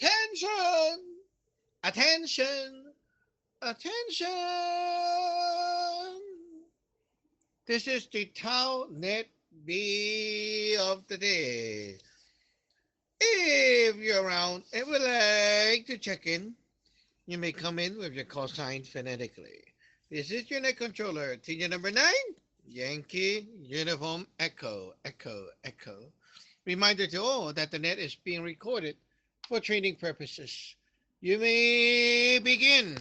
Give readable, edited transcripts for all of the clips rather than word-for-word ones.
Attention! Attention! Attention! This is the Tao Net B of the day. If you're around and would like to check in, you may come in with your call sign phonetically. This is your net controller, TJ number 9, Yankee Uniform Echo, Echo, Echo. Reminder to all that the net is being recorded for training purposes. You may begin.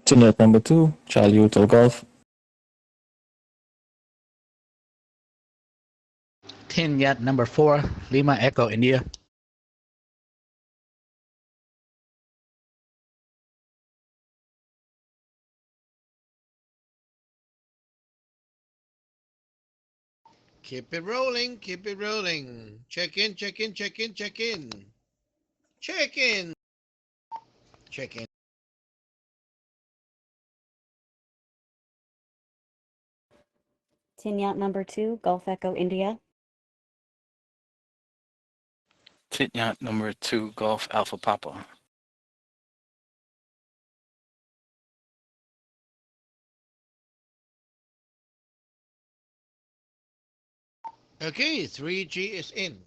Tenet number 2, Charlie Hotel Golf. Tin Yacht number 4, Lima Echo India. Keep it rolling, keep it rolling. Check in, check in, check in, check in. Check in, check in. Tin Yacht number 2, Golf Echo India. Tit Yacht number 2, Golf Alpha Papa. Okay, 3G is in.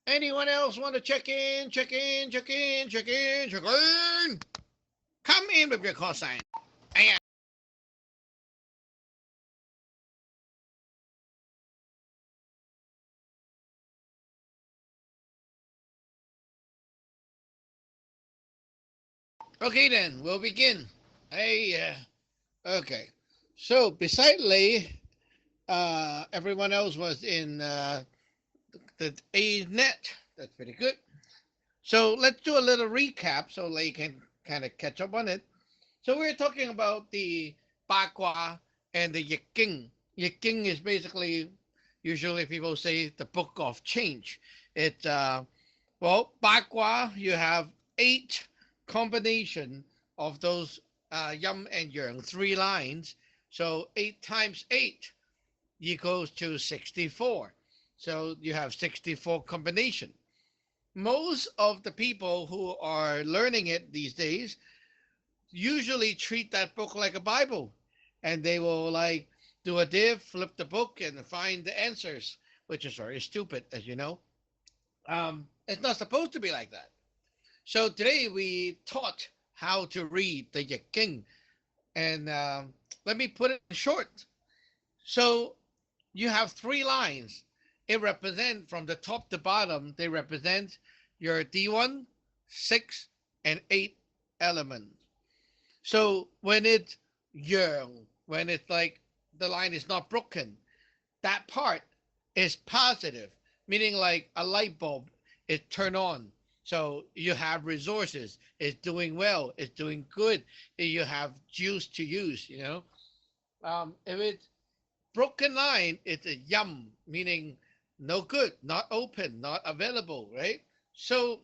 Anyone else want to check in, check in, check in, check in, check in? Come in with your call sign. Ayan. Okay then, we'll begin. Hey, okay. So beside Lay, everyone else was in the A net. That's pretty good. So let's do a little recap so Lay can kind of catch up on it. So we're talking about the Bakwa and the Yiking. Yiking is basically, usually people say the book of change. It's, well, Bakwa, you have 8 combination of those Yum and Yang, 3 lines. So 8 times 8 equals to 64. So you have 64 combination. Most of the people who are learning it these days usually treat that book like a Bible, and they will like do a div, flip the book, and find the answers, which is very stupid, as you know. It's not supposed to be like that. So today we taught how to read the Yiking, and let me put it in short. So you have 3 lines. It represent from the top to bottom. They represent your D1, 6, and 8 elements. So when it's young, when it's like the line is not broken, that part is positive, meaning like a light bulb is turned on. So you have resources, it's doing well, it's doing good, you have juice to use, you know. If it's broken line, it's a yum, meaning no good, not open, not available, right? So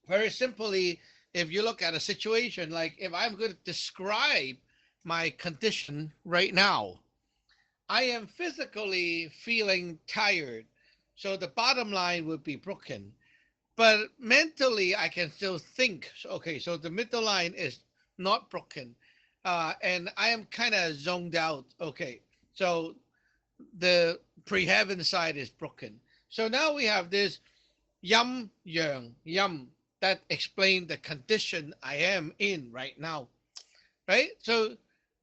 very simply, if you look at a situation, like if I'm going to describe my condition right now, I am physically feeling tired. So the bottom line would be broken. But mentally, I can still think. Okay, so the middle line is not broken. And I am kind of zoned out. Okay, so the pre-heaven side is broken. So now we have this yum yang yum that explain the condition I am in right now, right? So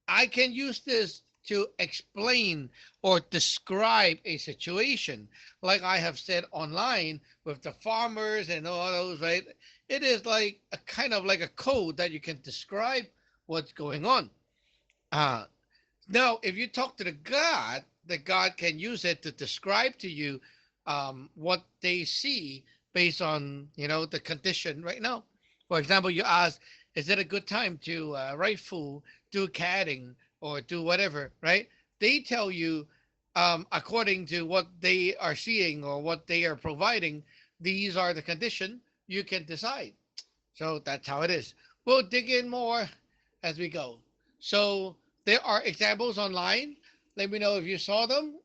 I can use this to explain or describe a situation, like I have said online with the farmers and all those, right? It is like a kind of like a code that you can describe what's going on. Uh, Now, if you talk to the God can use it to describe to you what they see based on the condition right now. For example, you ask, "Is it a good time to write food, do catting, or do whatever?" Right? They tell you according to what they are seeing or what they are providing. these are the condition, you can decide. So that's how it is. We'll dig in more as we go. So there are examples online. Let me know if you saw them.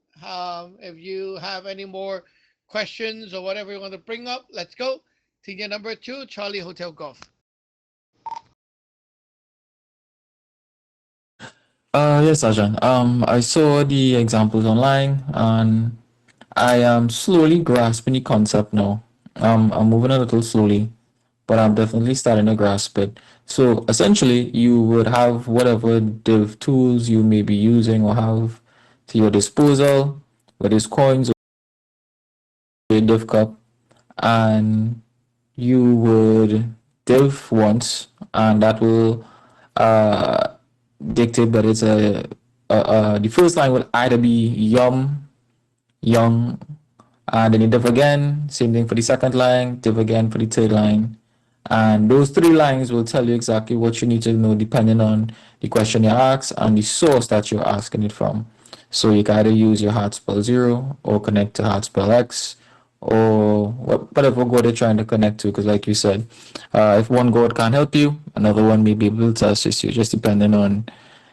If you have any more questions or whatever you want to bring up, let's go. Senior number 2, Charlie Hotel Golf. Yes, Ajahn. I saw the examples online and I am slowly grasping the concept now. I'm moving a little slowly, but I'm definitely starting to grasp it. So essentially, you would have whatever div tools you may be using or have to your disposal, whether it's coins or a div cup, and you would div once, and that will uh, dictate that it's the first line will either be young, and then you div again, same thing for the second line, div again for the third line. And those three lines will tell you exactly what you need to know depending on the question you ask and the source that you're asking it from. So you can either use your hard spell 0 or connect to hard spell X or whatever god they're trying to connect to. Because like you said, if one god can't help you, another one may be able to assist you, just depending on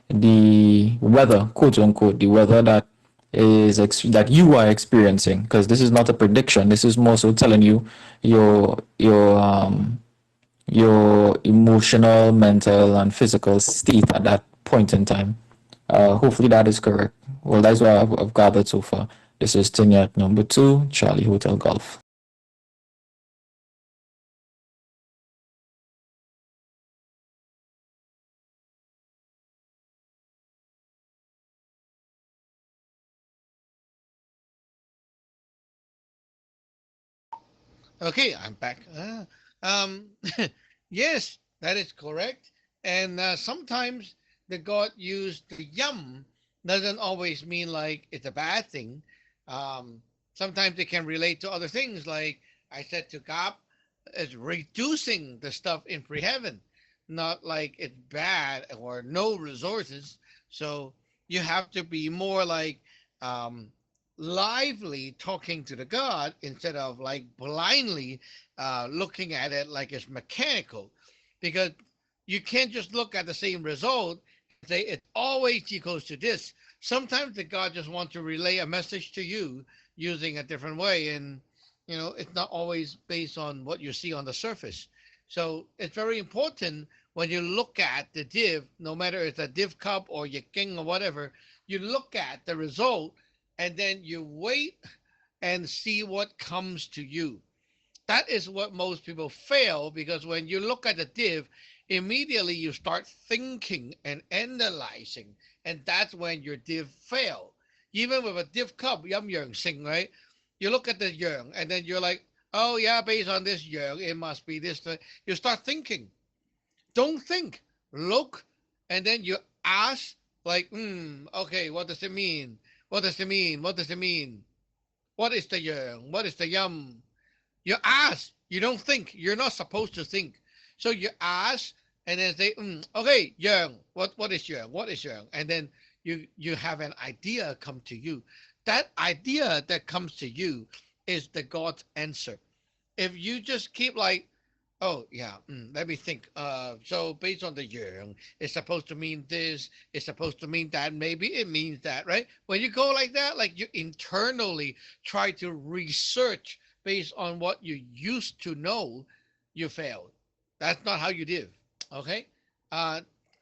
the weather, quote unquote, the weather that you are experiencing. Because this is not a prediction. This is more so telling you your emotional, mental, and physical state at that point in time. Hopefully that is correct. Well, that's what I've gathered so far. This is Tinyak number 2, Charlie Hotel Golf. Okay, I'm back. Um, yes, that is correct. And sometimes the God used the yum doesn't always mean like it's a bad thing. Um, Sometimes it can relate to other things. Like I said to God, it's reducing the stuff in pre-heaven, not like it's bad or no resources. So you have to be more like um, lively talking to the God instead of like blindly looking at it like it's mechanical, because you can't just look at the same result and say it always equals to this. Sometimes the God just wants to relay a message to you using a different way, and it's not always based on what you see on the surface. So it's very important when you look at the div, no matter it's a div cup or your king or whatever, you look at the result and then you wait and see what comes to you. That is what most people fail, because when you look at the div, immediately you start thinking and analyzing, and that's when your div fail. Even with a div cup, yum yang sing, right? You look at the yang, and then you're like, oh yeah, based on this yang, it must be this. You start thinking. Don't think. Look, and then you ask, like, okay, what does it mean? What does it mean? What does it mean? What is the yang? What is the yum? You ask. You don't think. You're not supposed to think. So you ask and then say, okay, yang. What is yang? What is yang? And then you have an idea come to you. That idea that comes to you is the God's answer. If you just keep like, oh yeah, let me think. So based on the yang, it's supposed to mean this. It's supposed to mean that. Maybe it means that, right? When you go like that, like you internally try to research based on what you used to know, you failed. That's not how you live. Okay.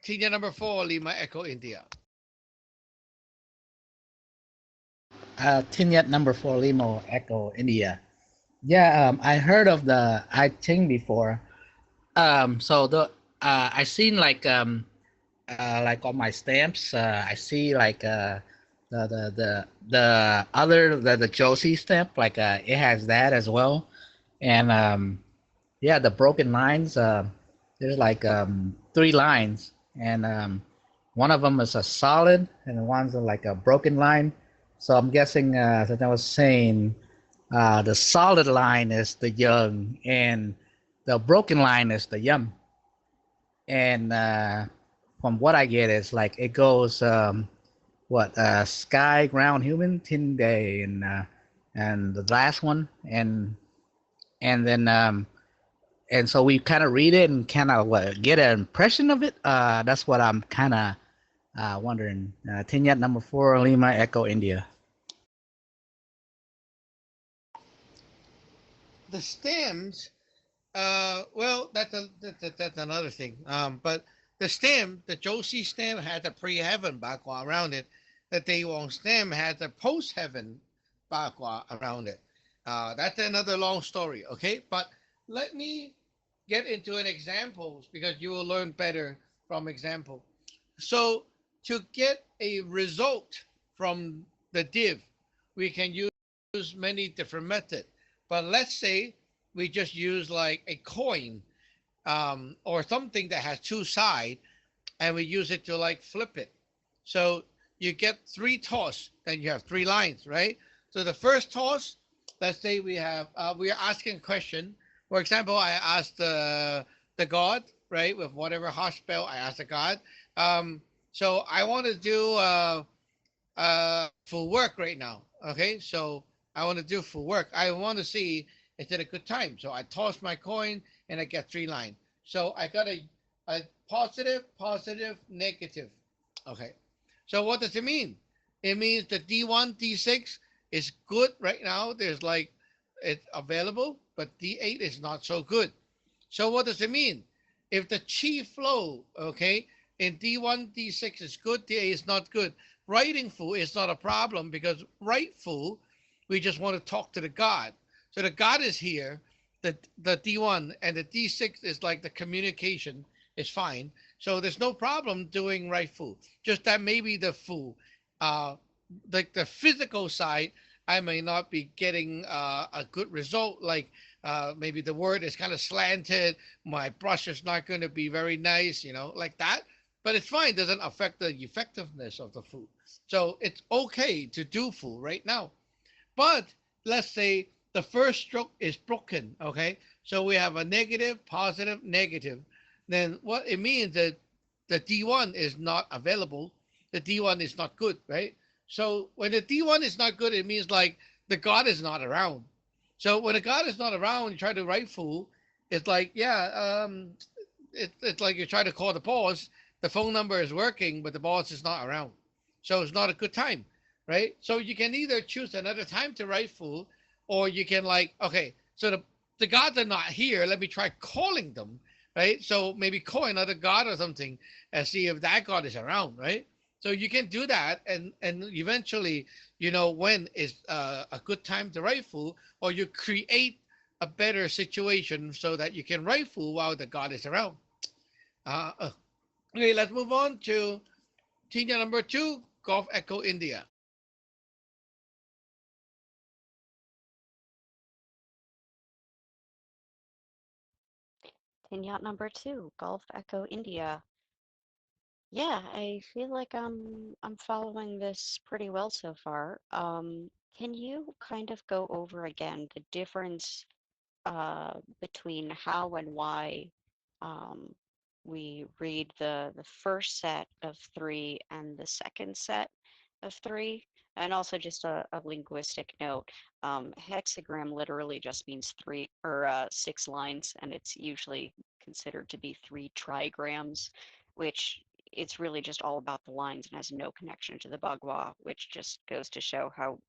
Senior number 4, Lima Echo India. Tinyat number 4, Limo Echo India. Yeah, I heard of the I Ching before. So the I seen like on my stamps, I see like the other the Josie stamp, like it has that as well, and yeah, the broken lines. There's like three lines, and one of them is a solid, and one's like a broken line. So I'm guessing, as I was saying, the solid line is the young, and the broken line is the yum. And from what I get, is like it goes what sky, ground, human, tin day, and the last one, and and then and so we kind of read it and kind of get an impression of it. That's what I'm kind of wondering. Tinyat number 4, Lima Echo India. The stems, well, that's another thing. But the stem, the Josie stem had the pre-heaven bakwa around it. The Daewon stem had the post-heaven bakwa around it. That's another long story, okay? But let me get into an examples because you will learn better from example. So to get a result from the div, we can use many different methods. But let's say we just use like a coin or something that has two sides and we use it to like flip it. So you get three toss, then you have three lines, right? So the first toss, let's say we are asking a question. For example, I asked the god, right, with whatever harsh spell I asked the god. So I want to do full work right now. Okay, so I want to do full work. I want to see is it a good time. So I toss my coin and I get three lines. So I got a positive, positive, negative. Okay. So what does it mean? It means the D1, D6 is good right now. There's like it's available, but D8 is not so good. So what does it mean? If the chi flow, okay, in D1, D6 is good, D8 is not good. Writing full is not a problem because right full, we just want to talk to the God. So the God is here, the D1 and the D6 is like the communication is fine. So there's no problem doing right full. Just that maybe the full, like the physical side, I may not be getting a good result. Like maybe the word is kind of slanted. My brush is not going to be very nice, like that. But it's fine. It doesn't affect the effectiveness of the food. So it's okay to do full right now. But let's say the first stroke is broken. Okay. So we have a negative, positive, negative. Then what it means that the D1 is not available. The D1 is not good, right? So when the D1 is not good, it means like the God is not around. So when the God is not around, you try to write full, it's like, yeah, it's like you try to call the boss, the phone number is working, but the boss is not around. So it's not a good time, right? So you can either choose another time to write full, or you can like, okay, so the gods are not here. Let me try calling them, right? So maybe call another god or something and see if that god is around, right? So you can do that, and eventually, when is a good time to write full, or you create a better situation so that you can write full while the god is around. Okay, let's move on to Tina number 2, Golf Echo India. Yacht number 2, Gulf Echo India. Yeah, I feel like I'm following this pretty well so far. Can you kind of go over again the difference between how and why um, we read the first set of three and the second set of three. And also just a linguistic note, hexagram literally just means three or six lines, and it's usually considered to be three trigrams, which it's really just all about the lines and has no connection to the Bagua, which just goes to show how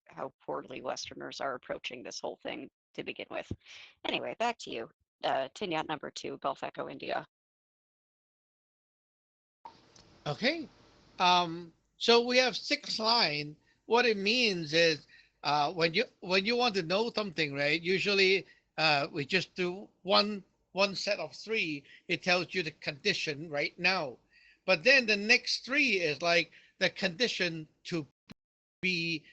poorly Westerners are approaching this whole thing to begin with. Anyway, back to you. Tinyat number 2, Gulf Echo India. Okay. So we have six line. What it means is when you want to know something, right? Usually we just do one set of three. It tells you the condition right now. But then the next three is like the condition to be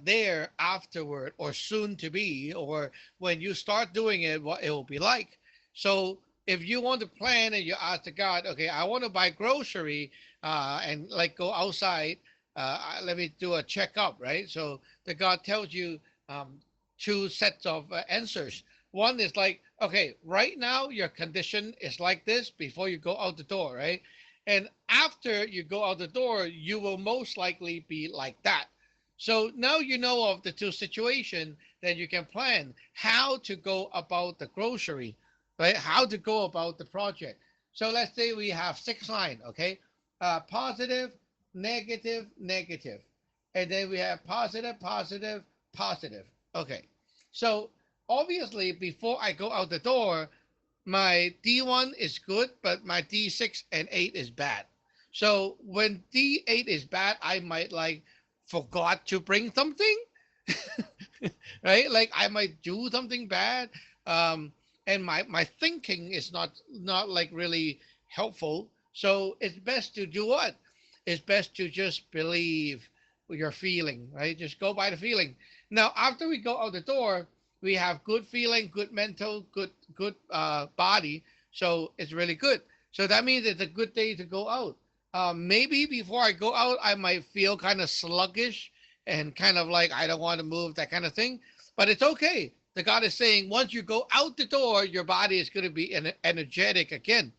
there afterward or soon to be, or when you start doing it, what it will be like. So if you want to plan and you ask the God, okay, I want to buy grocery and like go outside, let me do a checkup, right? So the God tells you two sets of answers. One is like, okay, right now your condition is like this before you go out the door, right? And after you go out the door, you will most likely be like that. So now you know of the two situation that you can plan how to go about the grocery, right? How to go about the project. So let's say we have 6 line, okay? Positive, negative, negative. And then we have positive, positive, positive. Okay. So obviously before I go out the door, my D1 is good, but my D6 and 8 is bad. So when D8 is bad, I might like forgot to bring something, right? Like I might do something bad, um, and my thinking is not like really helpful. So it's best to do what? It's best to just believe your feeling, right? Just go by the feeling. Now, after we go out the door, we have good feeling, good mental, good body. So it's really good. So that means it's a good day to go out. Maybe before I go out, I might feel kind of sluggish and kind of like I don't want to move, that kind of thing. But it's okay. The God is saying once you go out the door, your body is going to be energetic again.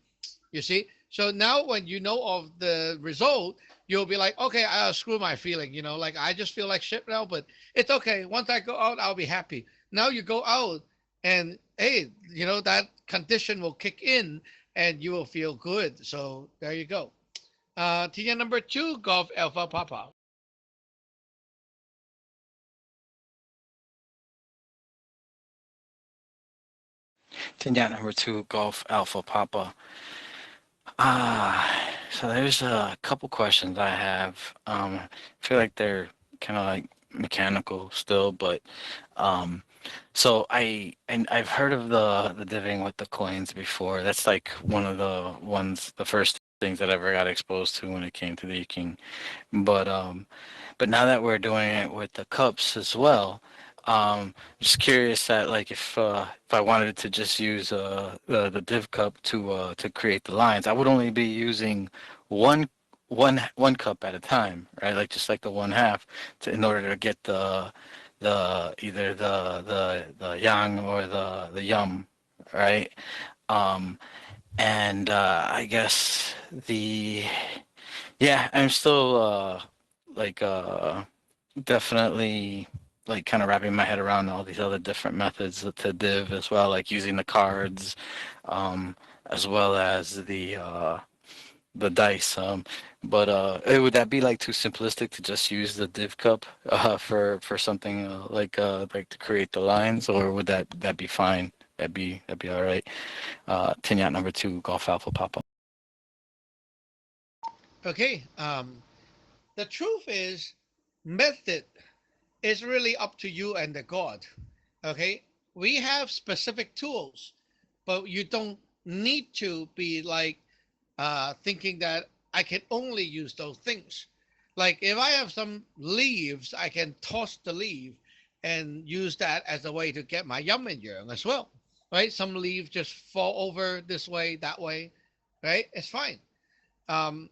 You see? So now when you know of the result, you'll be like, okay, screw my feeling. Like I just feel like shit now, but it's okay. Once I go out, I'll be happy. Now you go out and hey, that condition will kick in and you will feel good. So there you go. Tina number 2, Golf Alpha Papa. Tin Yacht number 2, Golf Alpha Papa. So there's a couple questions I have. I feel like they're kind of like mechanical still, but um, so and I've heard of the diving with the coins before. That's like one of the first things that I ever got exposed to when it came to the king. But but now that we're doing it with the cups as well, just curious that like if I wanted to just use the div cup to create the lines, I would only be using one one cup at a time, right? Like just like the one half in order to get the either the yang or the yum, right? Um, and I guess the yeah, I'm still like definitely like kind of wrapping my head around all these other different methods to div as well, like using the cards, as well as the dice. But would that be like too simplistic to just use the div cup for something like to create the lines, or would that be fine? That'd be all right. Tin Yacht number 2, Golf Alpha Papa. Okay. The truth is, method is really up to you and the God. Okay. We have specific tools, but you don't need to be like thinking that I can only use those things. Like if I have some leaves, I can toss the leaf and use that as a way to get my yum and yang as well, right? Some leaves just fall over this way, that way, right? It's fine. Um,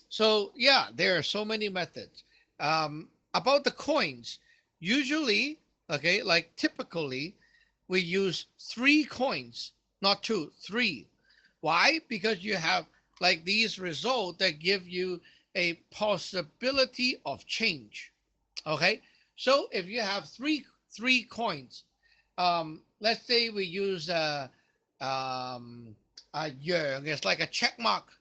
so yeah, there are so many methods. About the coins, usually, okay, like typically, we use 3 coins, not two, three. Why? Because you have like these results that give you a possibility of change. Okay, so if you have three coins, let's say we use a yang, it's like a check mark,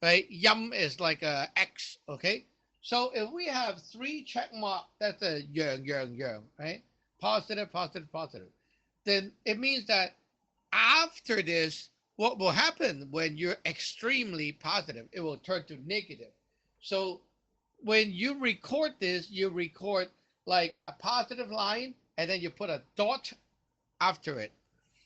right? Yum is like a X. Okay, so if we have 3 check mark, that's a yang, right? Positive, positive, positive. Then it means that after this, what will happen when you're extremely positive? It will turn to negative. So when you record this, you record like a positive line and then you put a dot after it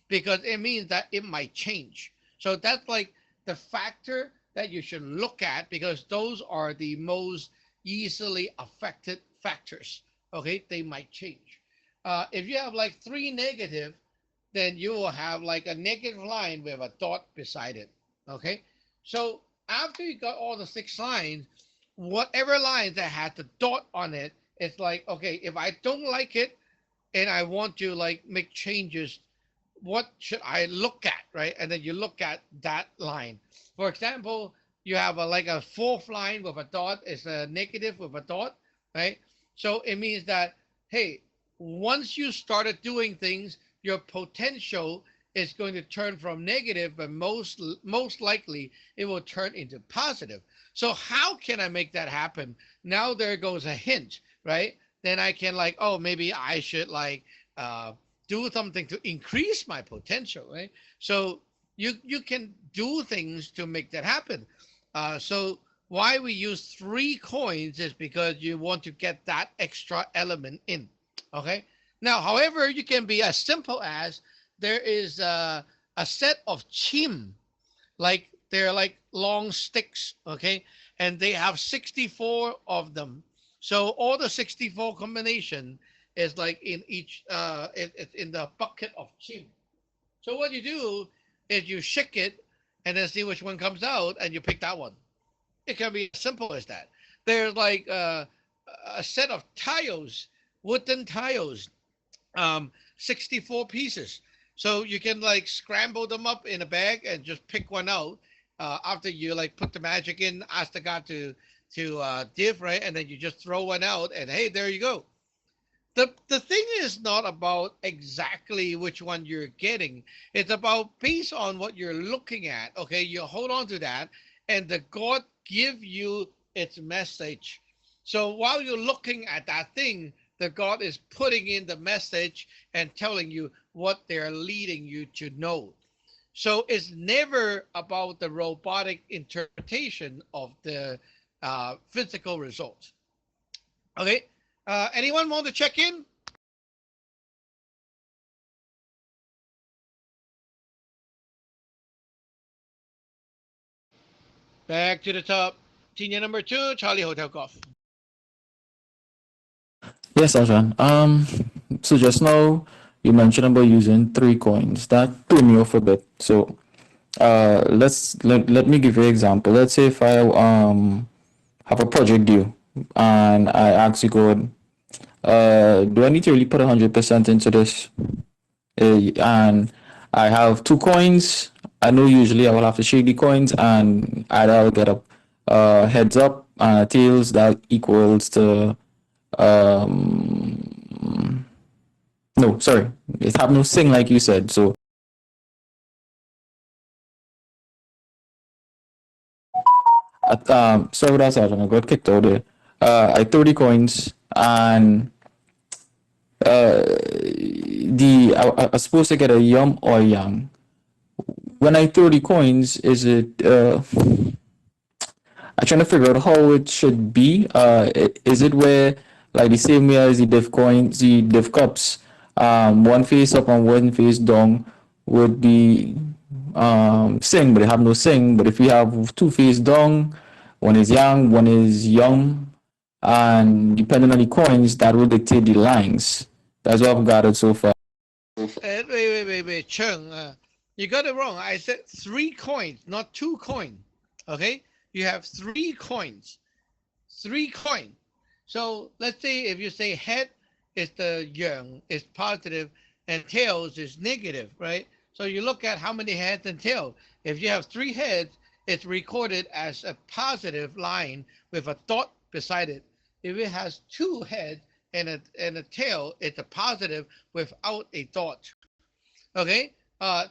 because it means that it might change. So that's like the factor that you should look at because those are the most easily affected factors. Okay, they might change. If you have like 3 negative, then you will have like a negative line with a dot beside it. Okay, so after you got all the 6 lines, whatever lines that had the dot on it, it's like okay, if I don't like it and I want to like make changes, what should I look at, right? And then you look at that line. For example, you have a like a fourth line with a dot is a negative with a dot, right? So it means that, hey, once you started doing things, your potential is going to turn from negative, but most likely it will turn into positive. So how can I make that happen? Now there goes a hint, right? Then I can like, oh, maybe I should like uh, do something to increase my potential, right? So you can do things to make that happen. So why we use 3 coins is because you want to get that extra element in. Okay. Now, however, you can be as simple as there is a set of chim, like they're like long sticks. Okay. And they have 64 of them. So all the 64 combination is like in each, it's in the bucket of chim. So what you do is you shake it and then see which one comes out and you pick that one. It can be as simple as that. There's like a set of tiles, wooden tiles, 64 pieces. So you can like scramble them up in a bag and just pick one out after you like put the magic in, ask the god to div, right, and then you just throw one out, and hey, there you go. The thing is not about exactly which one you're getting. It's about based on what you're looking at. Okay, you hold on to that, and the god give you its message. So while you're looking at that thing, the god is putting in the message and telling you what they're leading you to know. So it's never about the robotic interpretation of the physical results. Okay. Anyone want to check in? Back to the top. Senior number 2, Charlie Hotel Golf. Yes, Ajan. So just now you mentioned about using 3 coins. That threw me off a bit. So, let me give you an example. Let's say if I have a project due, and I ask you, God, do I need to really put 100% into this? And I have 2 coins. I know usually I will have to shake the coins, and either I'll get a heads up and tails that equals to no, sorry, it have no sing like you said. So sorry what I said, I got kicked out there. I 30 coins, and I was supposed to get a yum or yang. When I 30 coins, is it I'm trying to figure out how it should be. Is it where like the same way as the div coins, the div cups, one face up and one face down would be sing, but they have no sing. But if you have 2 face down, one is yang, one is young, and depending on the coins, that will dictate the lines. That's what I've gathered so far. Wait, Chung. You got it wrong. I said 3 coins, not 2 coin. Okay? You have 3 coins. 3 coin. So let's say if you say head is the yang, is positive, and tails is negative, right? So you look at how many heads and tails. If you have 3 heads, it's recorded as a positive line with a dot beside it. If it has 2 heads and a tail, it's a positive without a dot. Okay,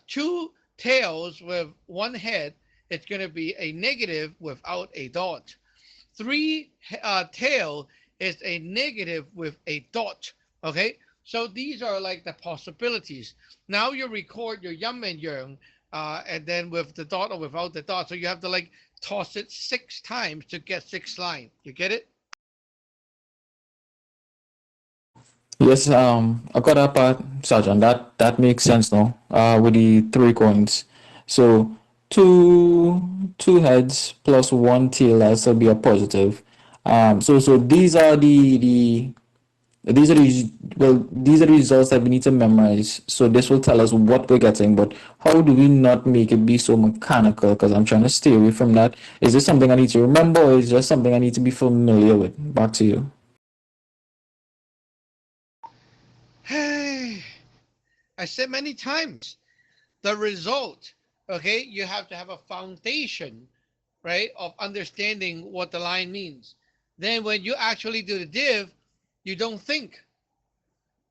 2 tails with 1 head, it's going to be a negative without a dot. 3 tail is a negative with a dot. Okay, so these are like the possibilities. Now you record your yum and yang, and then with the dot or without the dot. So you have to like toss it 6 times to get 6 lines. You get it? Yes, I got that part, Sergeant. That makes sense now. With the 3 coins, so two heads plus one tail, that's will be a positive. So these are these are the results that we need to memorize. So this will tell us what we're getting, but how do we not make it be so mechanical? Because I'm trying to stay away from that. Is this something I need to remember, or is just something I need to be familiar with? Back to you. Hey, I said many times the result. Okay, you have to have a foundation, right, of understanding what the line means. Then when you actually do the div, You don't think.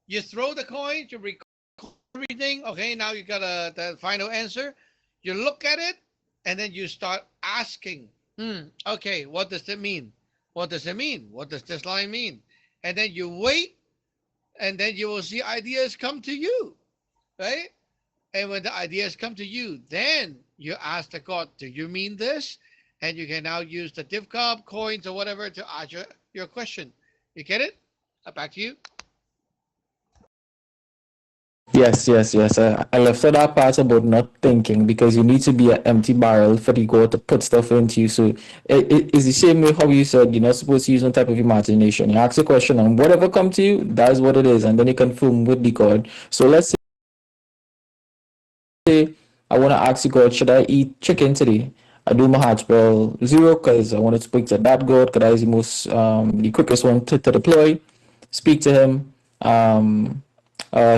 You throw the coins, you record everything. Okay, now you got the final answer. You look at it, and then you start asking, okay, what does it mean? What does it mean? What does this line mean? And then you wait, and then you will see ideas come to you, right? And when the ideas come to you, then you ask the God, do you mean this? And you can now use the div cup, coins, or whatever to ask your question. You get it? Back to you. Yes, yes, yes. I left out that part about not thinking because you need to be an empty barrel for the God to put stuff into you. So it's the same way how you said you're not supposed to use no type of imagination. You ask a question and whatever come to you, that's what it is, and then you confirm with the God. So let's say I want to ask you, God, should I eat chicken today? I do my heart well zero because I want to speak to that God because that is the most the quickest one to deploy. Speak to him.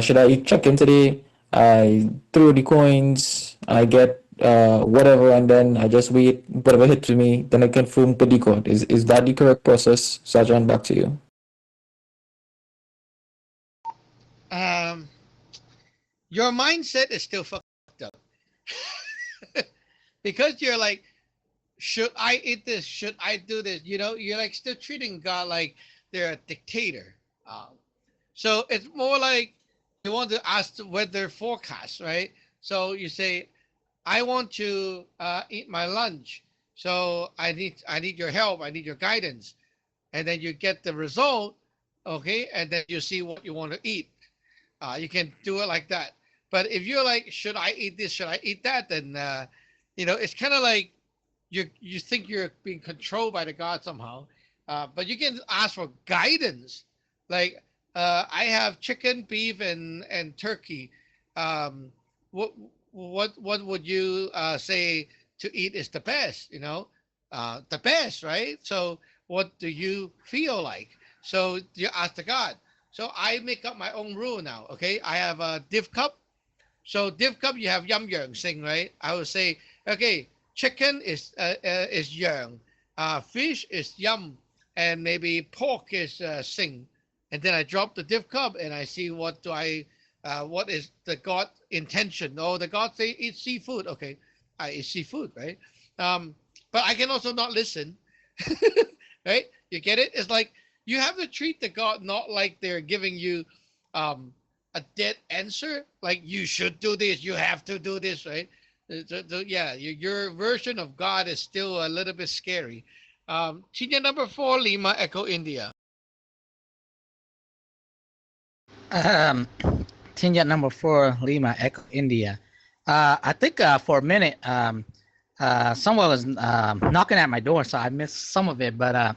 Should I eat chicken today? I throw the coins, I get whatever, and then I just wait whatever hits me. Then I confirm with the God. Is that the correct process, Sergeant? Back to you. Um, your mindset is still fucked up because you're like, should I eat this? Should I do this? You're like still treating God like they're a dictator. Um, so it's more like you want to ask the weather forecast, right? So you say, I want to eat my lunch. So I need your help. I need your guidance. And then you get the result, okay? And then you see what you want to eat. You can do it like that. But if you're like, should I eat this? Should I eat that? Then it's kind of like you think you're being controlled by the God somehow. But you can ask for guidance, like I have chicken, beef, and turkey. Um, what what would you say to eat is the best? The best, right? So what do you feel like? So you ask the God. So I make up my own rule now. Okay, I have a div cup. So div cup, you have yum yang sing, right? I would say, okay, chicken is yang, fish is yum, and maybe pork is sing. And then I drop the div cup and I see what is the God intention. Oh, the God say eat seafood. Okay, I eat seafood, right? But I can also not listen, right? You get it? It's like you have to treat the God not like they're giving you um, a dead answer, like you should do this, you have to do this, right? Yeah, your version of God is still a little bit scary. Senior number 4, Lima Echo India. Um, Tinja number 4, Lima, Echo, India. I think for a minute, someone was knocking at my door, so I missed some of it. But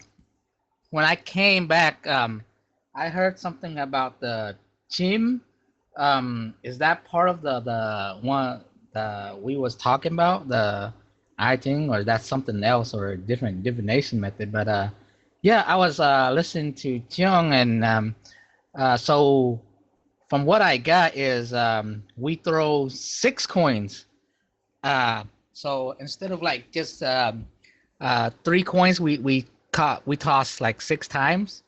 when I came back, I heard something about the chim. Is that part of the one that we was talking about? The I think, or that's something else, or a different divination method. But yeah, I was listening to Chung, and so from what I got is we throw 6 coins. So instead of like just 3 coins, we toss like 6 times,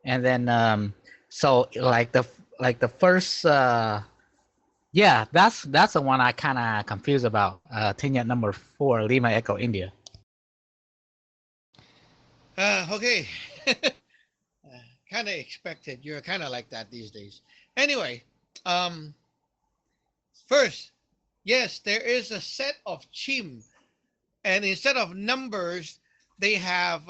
and then so like the first yeah, that's the one I kind of confused about. Tinya number 4, Lima Echo India. Okay. Kind of expected. You're kind of like that these days. Anyway, um, first, yes, there is a set of chim, and instead of numbers, they have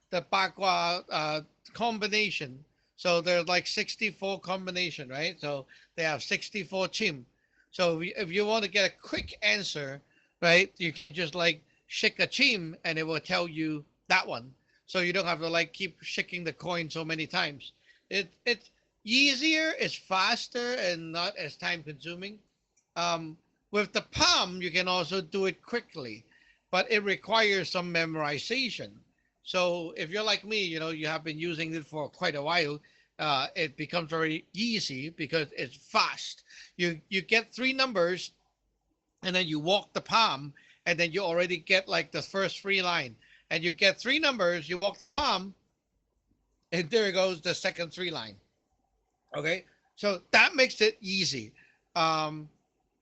the bagua combination. So there's like 64 combination, right? So they have 64 chim. So if you want to get a quick answer, right, you can just like shake a chim and it will tell you that one. So you don't have to like keep shaking the coin so many times. It's easier, it's faster, and not as time consuming. Um, with the palm, you can also do it quickly, but it requires some memorization. So if you're like me, you have been using it for quite a while, it becomes very easy because it's fast. You get 3 numbers, and then you walk the palm, and then you already get like the first 3 line. And you get 3 numbers, you walk the palm, and there goes the second three line. Okay, so that makes it easy. Um,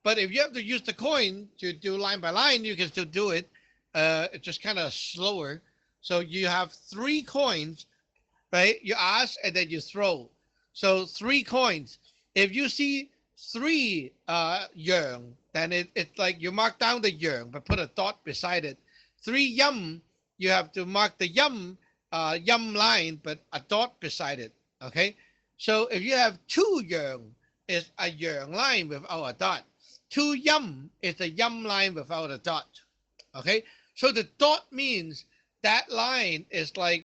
but if you have to use the coin to do line by line, you can still do it. It's just kind of slower. So you have three coins, right? You ask and then you throw. So three coins. If you see three yang, then it's like you mark down the yang, but put a dot beside it. Three yum, you have to mark the yum line, but a dot beside it. Okay. So if you have two yang, it's a yang line without a dot. Two yum is a yum line without a dot. Okay. So the dot means that line is like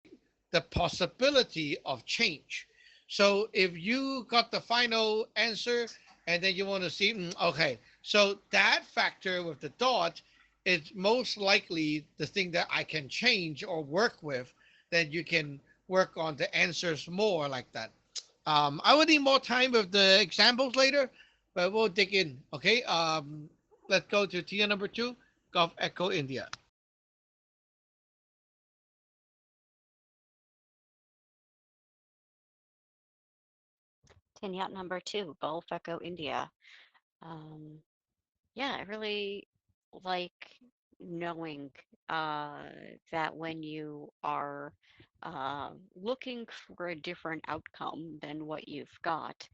the possibility of change. So if you got the final answer and then you want to see, okay, so that factor with the dot is most likely the thing that I can change or work with, then you can work on the answers more like that. I will need more time with the examples later, but we'll dig in. Okay. Let's go to tier number two, Golf Echo India. Yacht number two, Gulf Echo India. Um, yeah, I really like knowing uh, that when you are looking for a different outcome than what you've got,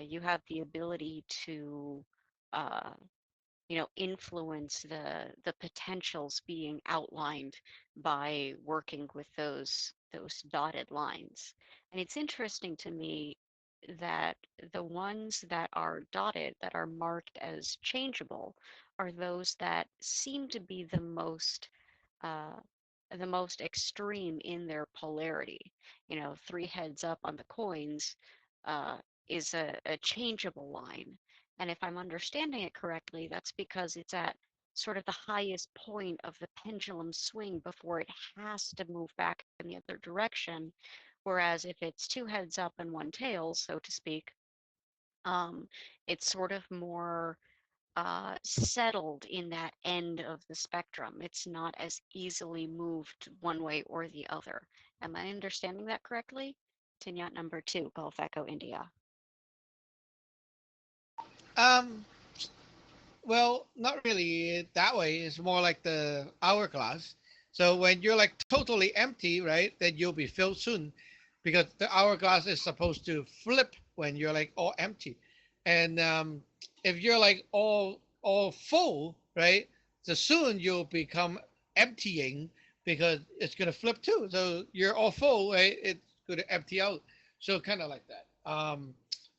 you have the ability to uh, influence the potentials being outlined by working with those dotted lines. And it's interesting to me that the ones that are dotted, that are marked as changeable, are those that seem to be uh, the most extreme in their polarity. Three heads up on the coins uh, is a changeable line. And if I'm understanding it correctly, that's because it's at sort of the highest point of the pendulum swing before it has to move back in the other direction. Whereas if it's two heads up and one tail, so to speak, um, it's sort of more settled in that end of the spectrum. It's not as easily moved one way or the other. Am I understanding that correctly? Tinyat number two, Gulf Echo India. Um, Well, not really that way. It's more like the hourglass. So when you're like totally empty, right, then you'll be filled soon because the hourglass is supposed to flip when you're like all empty. And if you're like all full, right, so soon you'll become emptying because it's gonna flip too. So you're all full, right? It's gonna empty out. So kind of like that.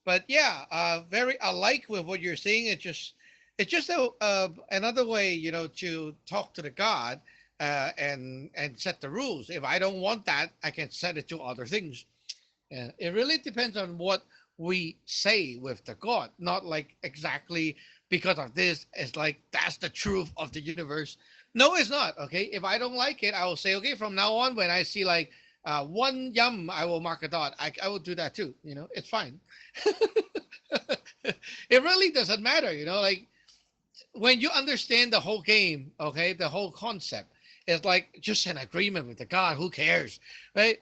But yeah, very alike with what you're saying. It's just another way, to talk to the God and set the rules. If I don't want that, I can set it to other things. And it really depends on what we say with the God, not like exactly because of this. It's like that's the truth of the universe. No, it's not. Okay, if I don't like it, I will say okay. From now on, when I see like one yum, I will mark a dot. I will do that too. It's fine. It really doesn't matter. Like when you understand the whole game, okay, the whole concept, it's like just an agreement with the God. Who cares, right?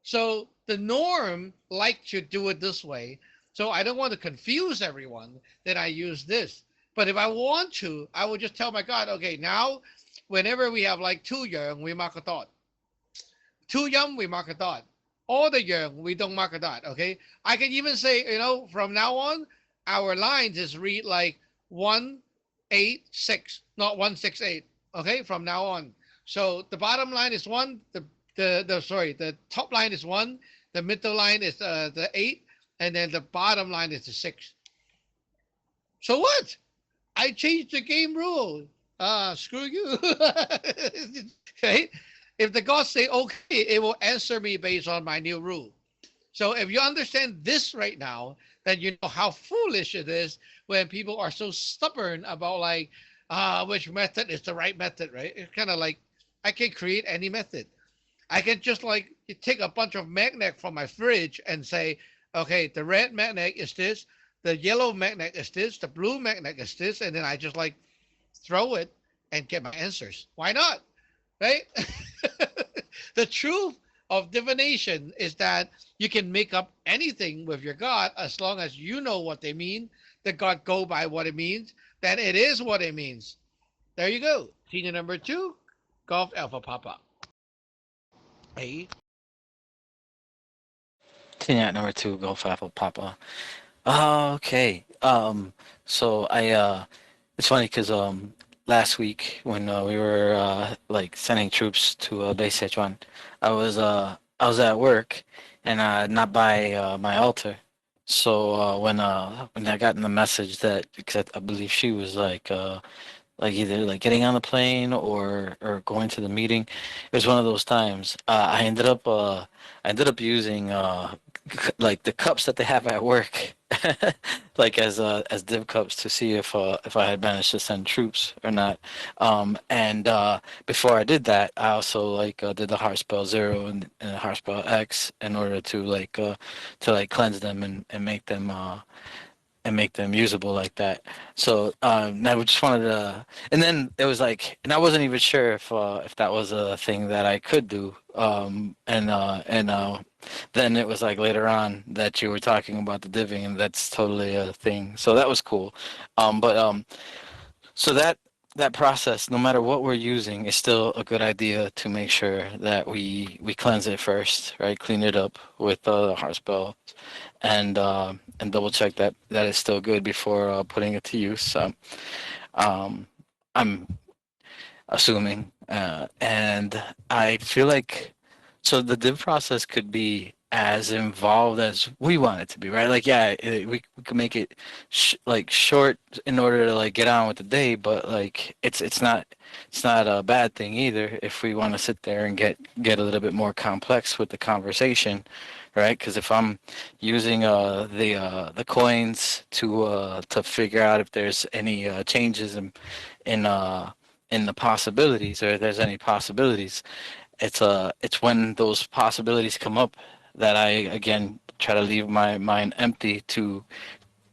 So the norm like to do it this way. So I don't want to confuse everyone that I use this. But if I want to, I will just tell my God, okay, now whenever we have like two young, we mark a dot. Two young, we mark a dot. All the young, we don't mark a dot. Okay. I can even say, from now on, our lines is read like 186, not 168. Okay, from now on. So the bottom line is one. The top line is one. The middle line is the eight, and then the bottom line is the six. So what? I changed the game rule. Screw you. Okay. If the gods say okay, it will answer me based on my new rule. So if you understand this right now, then you know how foolish it is when people are so stubborn about like which method is the right method, right? It's kind of like I can create any method. I can just like take a bunch of magnet from my fridge and say, okay, the red magnet is this, the yellow magnet is this, the blue magnet is this, and then I just like throw it and get my answers. Why not? Right? The truth of divination is that you can make up anything with your God as long as you know what they mean, the God go by what it means, then it is what it means. There you go. Senior number two, Golf Alpha Papa. Hey, Senior at number two, go Apple Papa. Okay. So it's funny because last week when we were like sending troops to base Sichuan, I was at work and not by my altar. So when I got in the message that because I believe she was like either like getting on the plane or going to the meeting. It was one of those times. I ended up using like the cups that they have at work, like as div cups to see if I had managed to send troops or not. And before I did that, I also did the heart spell zero and heart spell X in order to like cleanse them and make them usable like that. So I just wanted to, and then it was like, and I wasn't even sure if that was a thing that I could do. Then it was like later on that you were talking about the diving, and that's totally a thing. So that was cool. But so that process, no matter what we're using, is still a good idea to make sure that we cleanse it first, right? Clean it up with the heart spell and double check that that is still good before putting it to use. Um, I'm assuming, and I feel like so the div process could be as involved as we want it to be, right? Like, yeah, we could make it like short in order to like get on with the day, but like it's not a bad thing either if we want to sit there and get a little bit more complex with the conversation, right? Because if I'm using the coins to figure out if there's any changes in in the possibilities or if there's any possibilities, it's when those possibilities come up that I again try to leave my mind empty to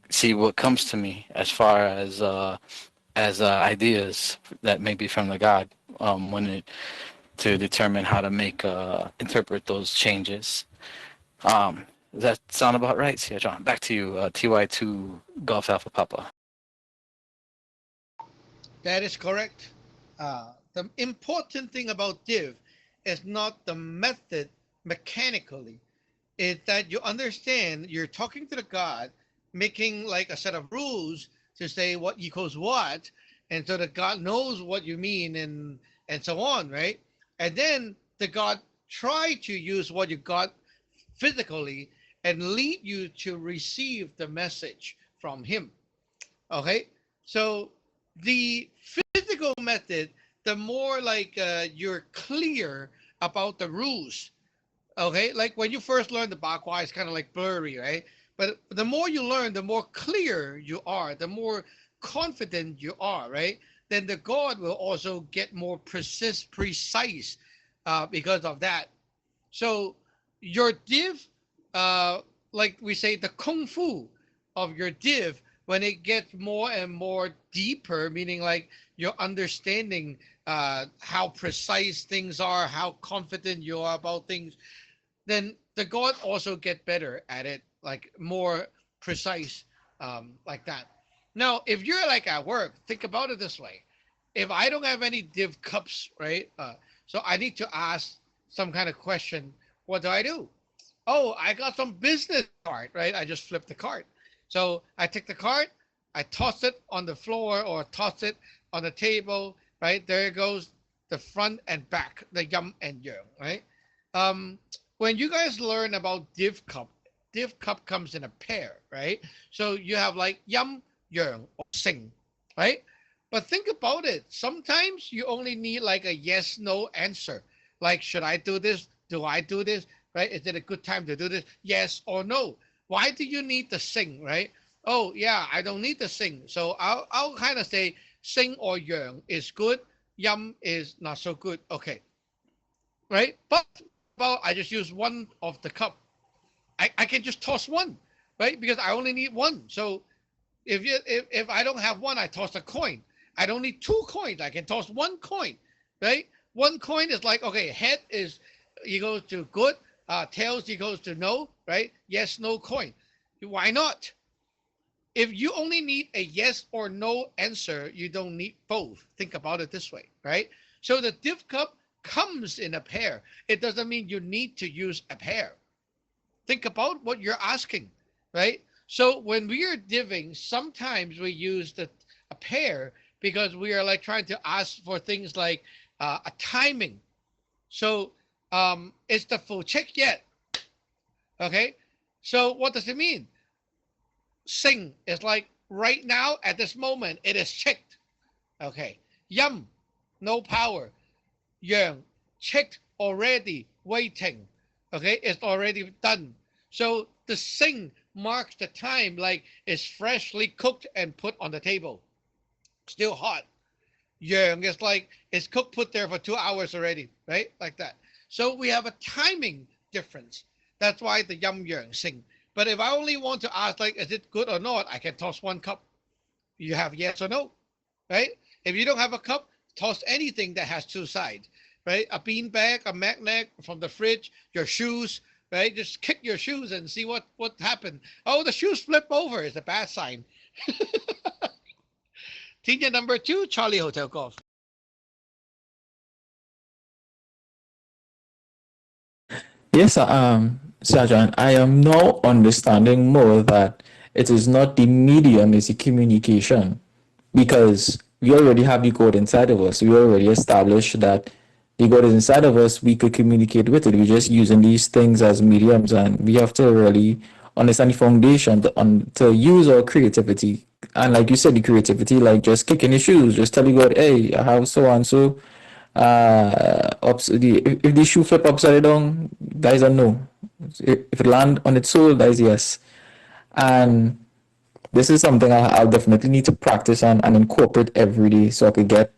see what comes to me as far as ideas that may be from the God when it to determine how to make interpret those changes. Does that sound about right? Yeah, John. Back to you. TY2 Golf Alpha Papa. that is correct. The important thing about div is not the method mechanically, is that you understand you're talking to the God, making like a set of rules to say what equals what, and so that God knows what you mean and so on, right? And then the God try to use what you got physically and lead you to receive the message from Him. Okay, so the physical method, the more like you're clear about the rules. Okay, like when you first learn the Bagua, it's kind of like blurry, right? But the more you learn, the more clear you are, the more confident you are, right? Then the God will also get more precise because of that. So your div, uh, like we say, the kung fu of your div, when it gets more and more deeper, meaning like your understanding how precise things are, how confident you are about things, then the god also get better at it, like more precise, like that. Now, if you're like at work, think about it this way: if I don't have any div cups, right? So I need to ask some kind of question. What do I do? Oh, I got some business card, right? I just flip the card. So I take the card, I toss it on the floor or toss it on the table, right? There it goes, the front and back, the yum and yang, right? Um, when you guys learn about div cup comes in a pair, right? So you have like yum, yang, or sing, right? But think about it. Sometimes you only need like a yes, no answer. Like, should I do this? Do I do this? Right? Is it a good time to do this? Yes or no? Why do you need to sing, right? Oh, yeah, I don't need to sing. So I'll kind of say sing or yang is good, yum is not so good. Okay, right? But well, I just use one of the cup. I can just toss one, right? Because I only need one. So if I don't have one, I toss a coin. I don't need two coins. I can toss one coin, right? One coin is like, okay, head is equals to good, tails equals to no, right? Yes, no coin. Why not? If you only need a yes or no answer, you don't need both. Think about it this way, right? So the div cup comes in a pair. It doesn't mean you need to use a pair. Think about what you're asking, right? So when we are diving, sometimes we use a pair because we are like trying to ask for things like a timing. So is the full check yet? Okay. So what does it mean? Sing is like right now at this moment it is checked. Okay. Yum, no power. Yang, checked already, waiting. Okay, it's already done. So the sing marks the time like it's freshly cooked and put on the table. Still hot. Yang is like it's cooked, put there for 2 hours already, right? Like that. So we have a timing difference. That's why the yum yang sing. But if I only want to ask like is it good or not, I can toss one cup. You have yes or no, right? If you don't have a cup, toss anything that has two sides, right? A bean bag, a magnet from the fridge, your shoes, right? Just kick your shoes and see what happened. Oh, the shoes flip over. It's a bad sign. Teacher number two, Charlie Hotel Golf. Yes, Sergeant, I am now understanding more that it is not the medium, it's the communication. Because we already have the code inside of us. We already established that the code is inside of us, we could communicate with it. We're just using these things as mediums, and we have to really understand the foundation to use our creativity. And like you said, the creativity, like just kicking your shoes, just telling God, hey, I have so and so if the shoe flip upside down, that is a no. If it land on its sole, that is yes. And this is something I'll definitely need to practice and incorporate every day so I could get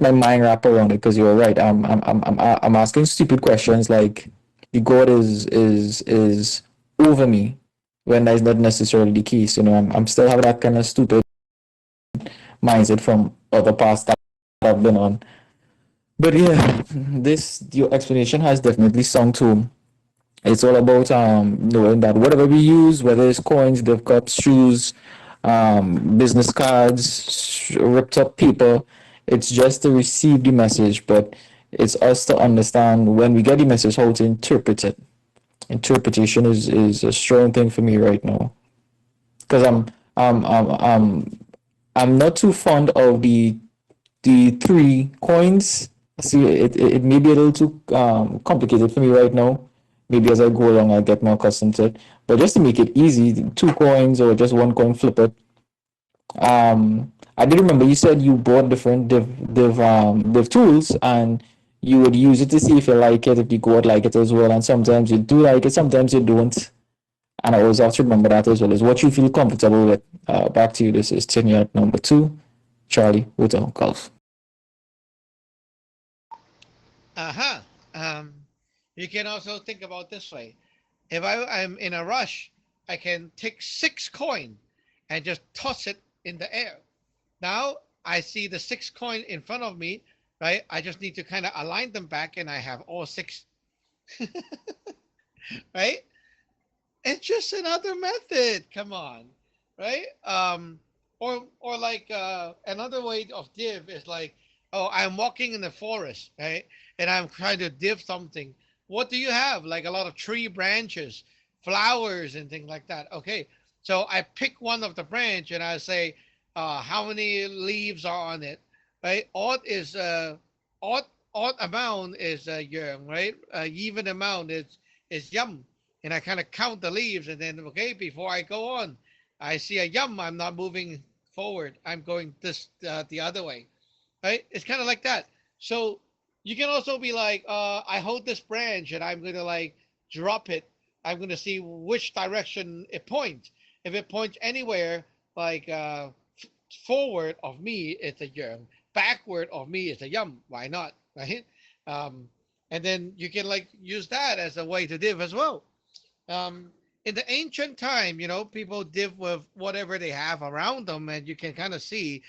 my mind wrapped around it. Because you're right, I'm asking stupid questions like the God is over me when that's not necessarily the case. You know, I'm still having that kind of stupid mindset from other paths that I've been on. But yeah, this your explanation has definitely sung to. It's all about knowing that whatever we use, whether it's coins, gift cups, shoes, business cards, ripped up paper, it's just to receive the message. But it's us to understand when we get the message how to interpret it. Interpretation is a strong thing for me right now because I'm I'm I'm I'm not too fond of the three coins. See, it may be a little too complicated for me right now. Maybe as I go along, I'll get more accustomed to it. But just to make it easy, two coins or just one coin, flip it. I did remember you said you bought different div tools and you would use it to see if you like it, if you go out like it as well. And sometimes you do like it, sometimes you don't. And I always have to remember that as well as what you feel comfortable with. Back to you. This is 10 yard number two, Charlie Hotel Golf. Uh-huh. Um, you can also think about this way. If I'm in a rush, I can take 6 coin and just toss it in the air. Now I see the 6 coin in front of me, right? I just need to kind of align them back and I have all six, right? It's just another method. Come on, right? Or like another way of div is like, oh, I'm walking in the forest, right? And I'm trying to div something. What do you have? Like a lot of tree branches, flowers, and things like that. Okay, so I pick one of the branch and I say, how many leaves are on it, right? Odd odd amount is yang, right? Even amount is yum, and I kind of count the leaves, and then okay, before I go on, I see a yum. I'm not moving forward. I'm going this the other way, right? It's kind of like that. So you can also be like, I hold this branch and I'm gonna like drop it. I'm gonna see which direction it points. If it points anywhere like forward of me, it's a yang. Backward of me is a yum. Why not, right? Um, and then you can like use that as a way to div as well. In the ancient time, people div with whatever they have around them, and you can kind of see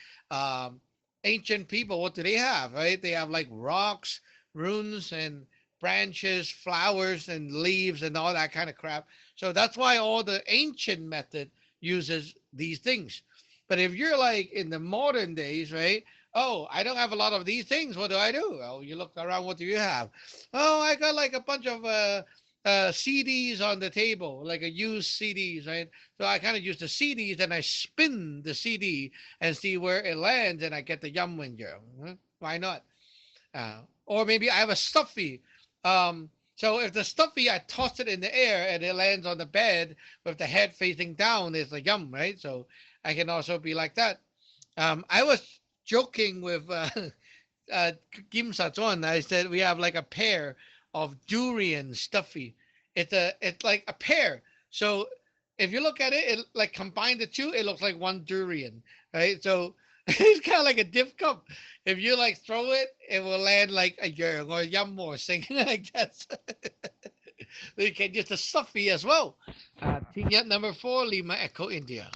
ancient people. What do they have? Right? They have like rocks, runes, and branches, flowers, and leaves, and all that kind of crap. So that's why all the ancient method uses these things. But if you're like in the modern days, right? Oh, I don't have a lot of these things. What do I do? Well, you look around. What do you have? Oh, I got like a bunch of CDs on the table, like a used CDs, right? So I kind of use the CDs, then I spin the CD and see where it lands, and I get the yum winger. Why not? Or maybe I have a stuffy. So if the stuffy, I toss it in the air and it lands on the bed with the head facing down, it's a yum, right? So I can also be like that. I was joking with Kim Saton. I said we have like a pair of durian stuffy. It's like a pear. So if you look at it, it like combine the two, it looks like one durian, right? So it's kind of like a diff cup. If you like throw it, it will land like a yearn or a yum or something like that. You can use the stuffy as well. Team number 4, Lima Echo India.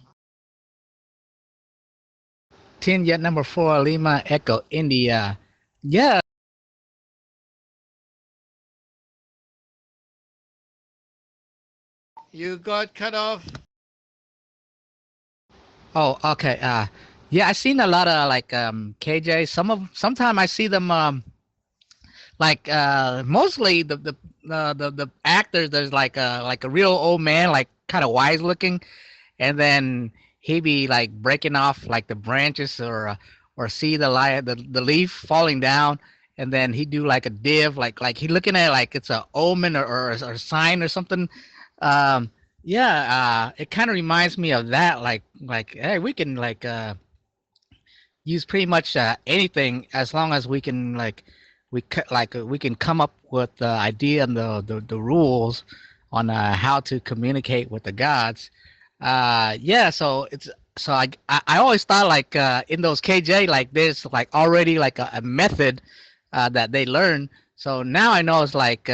Tin yet number 4, Lima Echo India. Yeah. You got cut off. Oh, okay. Yeah, I seen a lot of like KJ. Sometime I see them like mostly the actors. There's like a real old man, like kind of wise looking, and then he be like breaking off like the branches or see the leaf falling down, and then he do like a div, like he looking at it like it's a omen or a sign or something. um yeah, it kind of reminds me of that, like hey, we can like use pretty much anything as long as we can like we can come up with the idea and the rules on how to communicate with the gods. Yeah, so it's so I always thought like in those KJ, like there's like already like a method that they learn. So now I know it's like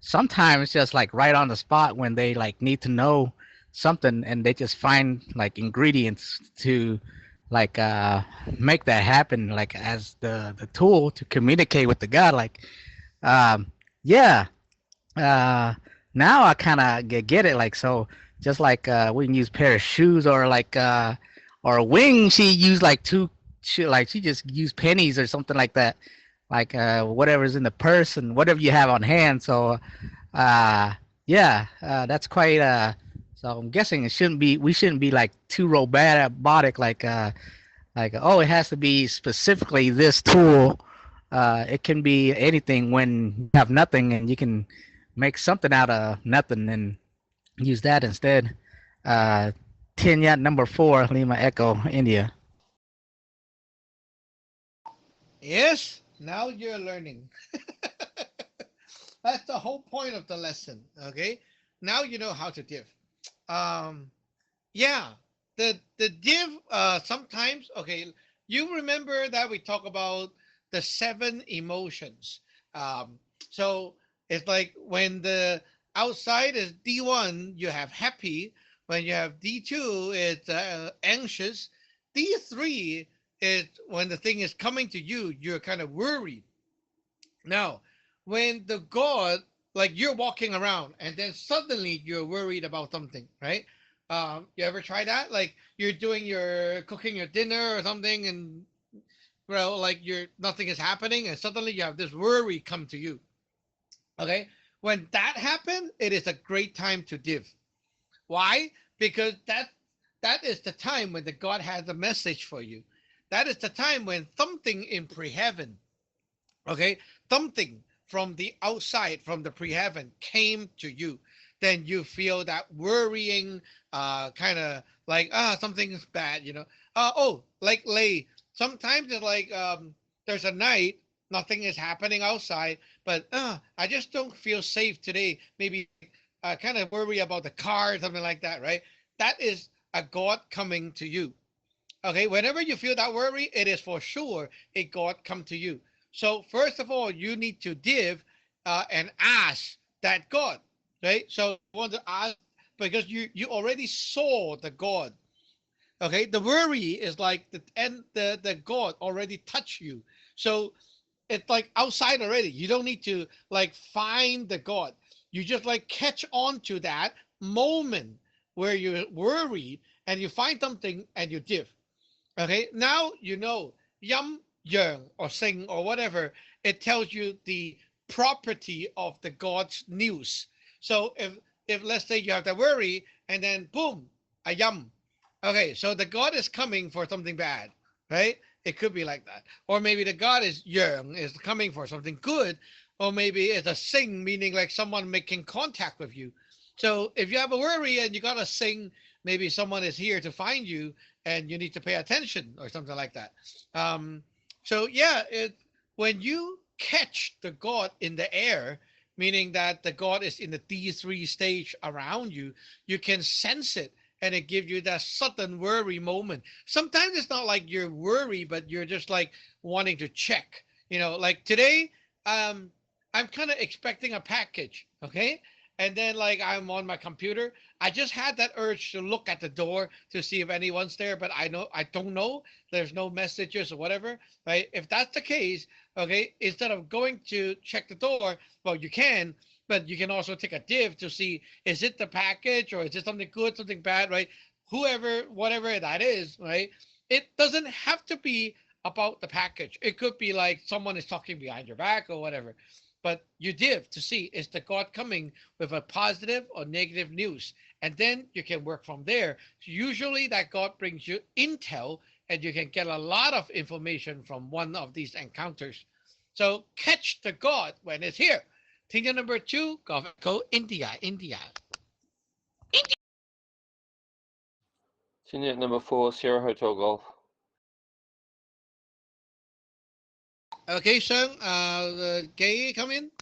sometimes just like right on the spot when they like need to know something, and they just find like ingredients to like make that happen, like as the tool to communicate with the god. Like um yeah, uh now I kind of get it. Like, so just like we can use pair of shoes, or like or a wing, she used like she just used pennies or something like that, like whatever's in the purse and whatever you have on hand. So yeah, that's quite so I'm guessing we shouldn't be like too robotic, like oh, it has to be specifically this tool. It can be anything when you have nothing, and you can make something out of nothing and use that instead. uh Kenya number 4, Lima Echo India. Yes, now you're learning. That's the whole point of the lesson. Okay, now you know how to div. Um, yeah, the div. Sometimes, okay, you remember that we talk about the 7 emotions. Um, so it's like when the outside is D1, you have happy. When you have D2, it's anxious. D3 is when the thing is coming to you, you're kind of worried. Now, when the God, like you're walking around and then suddenly you're worried about something, right? You ever try that? Like you're doing your cooking your dinner or something, and well, like you're nothing is happening, and suddenly you have this worry come to you. Okay, when that happens, it is a great time to div. Why? Because that is the time when the God has a message for you. That is the time when something in pre-heaven, okay, something from the outside, from the pre-heaven came to you. Then you feel that worrying, kind of like something is bad, oh, like lay. Sometimes it's like there's a night, nothing is happening outside, but I just don't feel safe today. Maybe kind of worry about the car, something like that, right? That is a God coming to you. Okay, whenever you feel that worry, it is for sure a God come to you. So first of all, you need to div and ask that God, right? So you want to ask because you already saw the God. Okay, the worry is like the God already touched you. So it's like outside already. You don't need to like find the God. You just like catch on to that moment where you're worried and you find something and you div. Okay, now you know yum, yang, or sing, or whatever. It tells you the property of the God's news. So if let's say you have to worry and then boom, a yum. Okay, so the God is coming for something bad, right? It could be like that. Or maybe the God is yang, is coming for something good. Or maybe it's a sing, meaning like someone making contact with you. So if you have a worry and you gotta sing, maybe someone is here to find you and you need to pay attention or something like that. Um, so yeah, when you catch the God in the air, meaning that the God is in the D3 stage around you, you can sense it and it gives you that sudden worry moment. Sometimes it's not like you're worried, but you're just like wanting to check. Like today, um, I'm kind of expecting a package, okay? And then like I'm on my computer. I just had that urge to look at the door to see if anyone's there, but I don't know. There's no messages or whatever, right? If that's the case, okay, instead of going to check the door, well, you can, but you can also take a div to see, is it the package or is it something good, something bad, right? Whoever, whatever that is, right? It doesn't have to be about the package. It could be like someone is talking behind your back or whatever. But you div to see, is the God coming with a positive or negative news? And then you can work from there. Usually that God brings you intel and you can get a lot of information from one of these encounters. So catch the God when it's here. Thing number two, go India, India. Unit number 4, Sierra Hotel Golf. Okay, Sean, Gay, come in.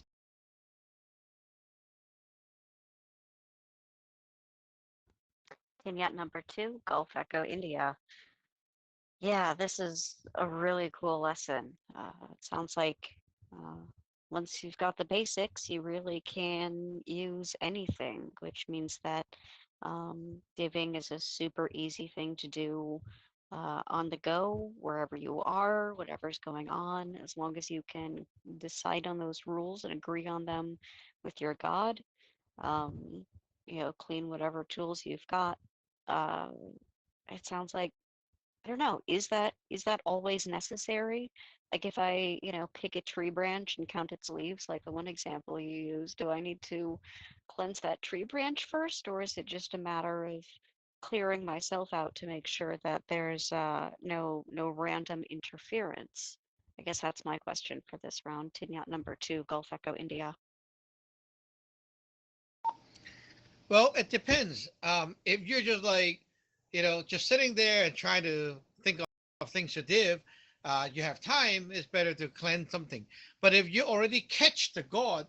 Vignette number 2, Gulf Echo India. Yeah, this is a really cool lesson. It sounds like uh, once you've got the basics, you really can use anything, which means that diving is a super easy thing to do on the go, wherever you are, whatever's going on, as long as you can decide on those rules and agree on them with your God. Um, clean whatever tools you've got. Uh, it sounds like I don't know, is that always necessary? Like if I, pick a tree branch and count its leaves, like the one example you used, do I need to cleanse that tree branch first, or is it just a matter of clearing myself out to make sure that there's no random interference? I guess that's my question for this round. Tinyat number 2, Gulf Echo India. Well, it depends. If you're just like, just sitting there and trying to think of things to div, you have time, it's better to cleanse something. But if you already catch the God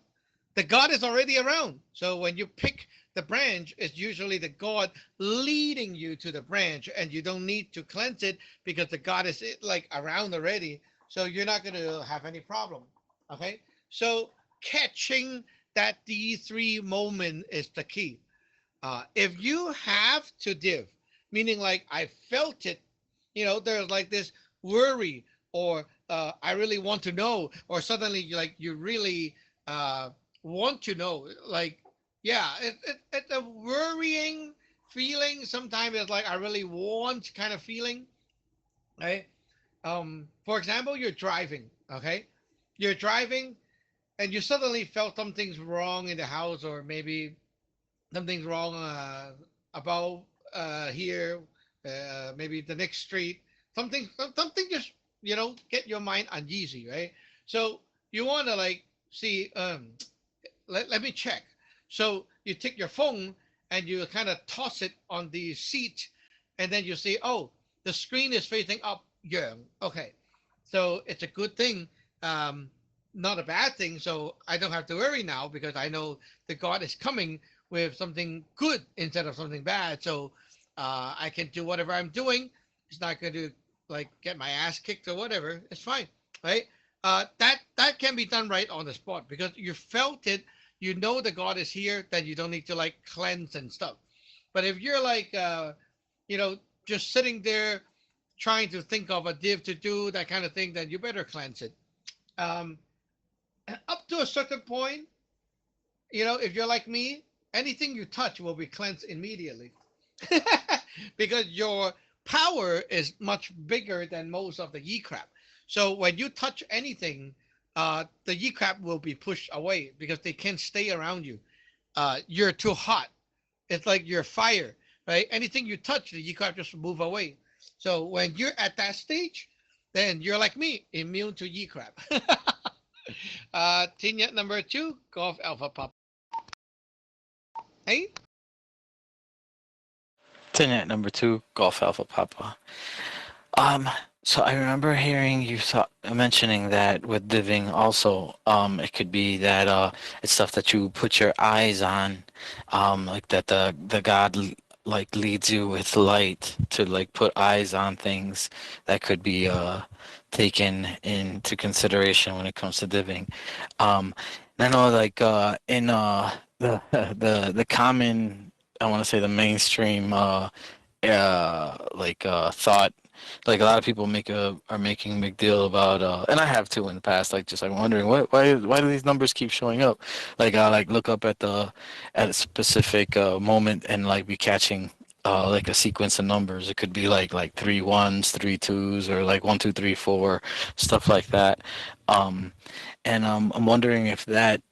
is already around. So when you pick the branch, it's usually the God leading you to the branch, and you don't need to cleanse it because the God is like around already. So you're not going to have any problem. Okay. So catching that D3 moment is the key. If you have to div, meaning like I felt it, there's like this worry, or I really want to know, or suddenly like you really uh, want to know, like, yeah, it's a worrying feeling. Sometimes it's like I really want kind of feeling, right? For example, you're driving, okay? You're driving and you suddenly felt something's wrong in the house, or maybe something's wrong about here, maybe the next street. Something just get your mind uneasy, right? So you want to like see. Let me check. So you take your phone and you kind of toss it on the seat, and then you see, oh, the screen is facing up. Yeah, okay. So it's a good thing, um, not a bad thing. So I don't have to worry now because I know the God is coming with something good instead of something bad. So I can do whatever I'm doing. It's not going to like get my ass kicked or whatever. It's fine, right? That can be done right on the spot because you felt it. You know the God is here. Then you don't need to like cleanse and stuff. But if you're like, you know, just sitting there trying to think of a div to do that kind of thing, then you better cleanse it. Um, up to a certain point, if you're like me, anything you touch will be cleansed immediately because your power is much bigger than most of the ye crap. So when you touch anything, the ye crap will be pushed away because they can't stay around you. You're too hot. It's like you're fire, right? Anything you touch, the ye crap just move away. So when you're at that stage, then you're like me, immune to ye crap. Tinya number two, Golf Alpha Pop. Hey, Tenet number two, Golf Alpha Papa. Um, so I remember hearing you mentioning that with diving also, it could be that it's stuff that you put your eyes on, like that the God like leads you with light to like put eyes on things that could be taken into consideration when it comes to diving. And I know like in the common, I want to say the mainstream thought, like a lot of people are making a big deal about and I have too in the past, like just like wondering why do these numbers keep showing up, like I like look up at a specific moment and like be catching like a sequence of numbers. It could be like three ones, three twos, or like one two three four, stuff like that. um and I'm wondering if that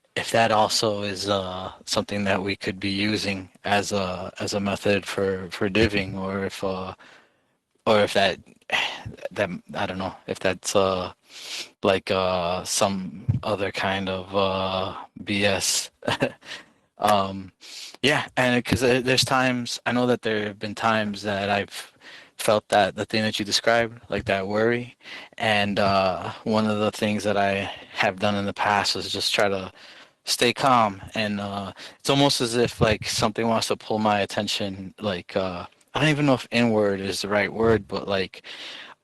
also is something that we could be using as a method for diving, or if that I don't know if that's like some other kind of BS. um yeah, and because there's times, I know that there have been times that I've felt that the thing that you described, like that worry, and one of the things that I have done in the past is just try to stay calm, and it's almost as if like something wants to pull my attention, like I don't even know if inward is the right word, but like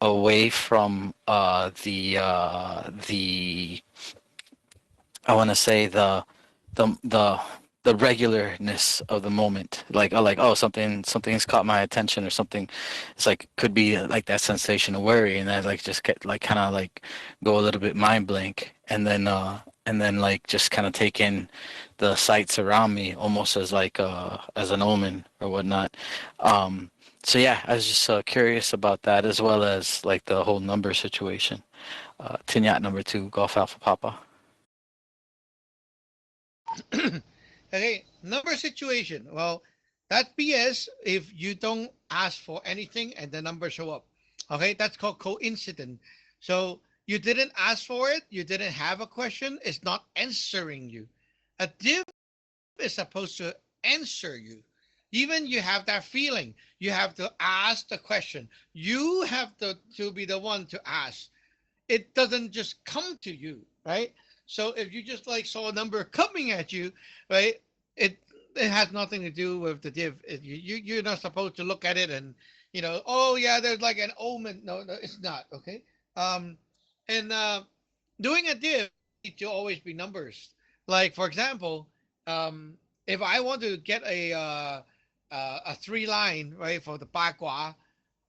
away from the I want to say the the the regularness of the moment, like oh, something's caught my attention or something. It's like could be like that sensation of worry, and I like just get like kind of like go a little bit mind blank, and then like just kind of take in the sights around me almost as like as an omen or whatnot. So yeah, I was just curious about that, as well as like the whole number situation. Tinyat number two, Golf Alpha Papa. okay, number situation. Well, that's BS if you don't ask for anything and the numbers show up. Okay, that's called coincidence. So you didn't ask for it, you didn't have a question, it's not answering you. A div is supposed to answer you. Even you have that feeling, you have to ask the question. You have to be the one to ask. It doesn't just come to you, right? So if you just like saw a number coming at you, right, it it has nothing to do with the div. You're not supposed to look at it and oh yeah, there's like an omen. No, no, it's not. Okay, um, and doing a div need to always be numbers. Like for example, um, if I want to get a three line right for the bagua,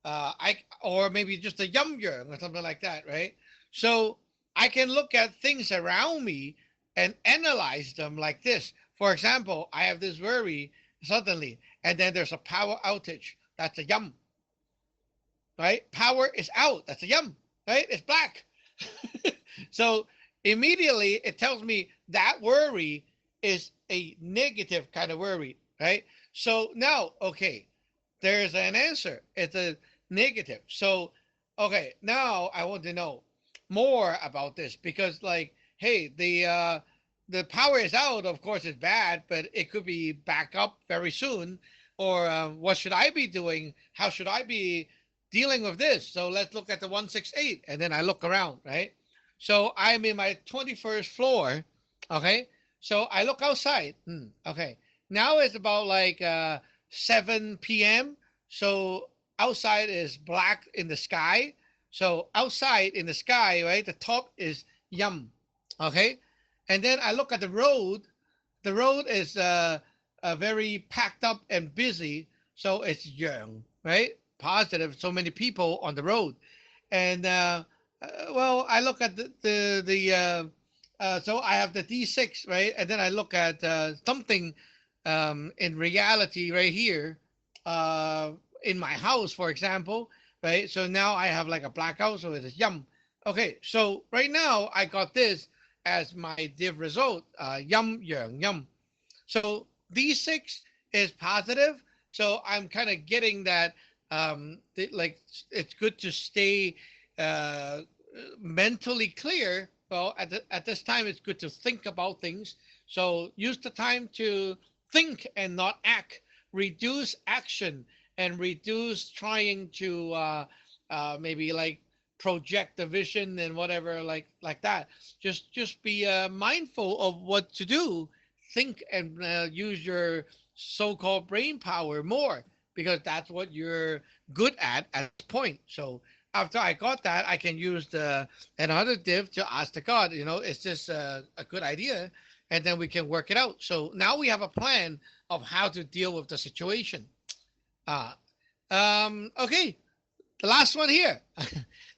I or maybe just a yum yum or something like that, right? So I can look at things around me and analyze them like this. For example, I have this worry suddenly, and then there's a power outage. That's a yum, right? Power is out. That's a yum, right? It's black. So immediately it tells me that worry is a negative kind of worry, right? So now, okay, there's an answer. It's a negative. So, okay, now I want to know more about this because, like, hey, the power is out. Of course, it's bad, but it could be back up very soon. Or what should I be doing? How should I be dealing with this? So let's look at the 168, and then I look around, right? So I'm in my 21st floor. Okay, so I look outside. Okay, now it's about like 7 p.m. So outside is black in the sky. So outside in the sky, right, the top is yum. Okay. And then I look at the road. The road is very packed up and busy. So it's young, right? Positive. So many people on the road. And Well, I look at so I have the D6, right? And then I look at something in reality right here uh, in my house, for example, right? So now I have like a blackout, so it is yum. Okay, so right now I got this as my div result, yum, yang, yum. So D6 is positive. So I'm kind of getting that like it's good to stay uh, mentally clear. Well, at this time, it's good to think about things. So use the time to think and not act. Reduce action and reduce trying to maybe like project the vision and whatever like that. Just be mindful of what to do. Think and use your so-called brain power more because that's what you're good at this point. So after I got that, I can use the another div to ask the God, is this a good idea? And then we can work it out. So now we have a plan of how to deal with the situation. Uh, okay, the last one here.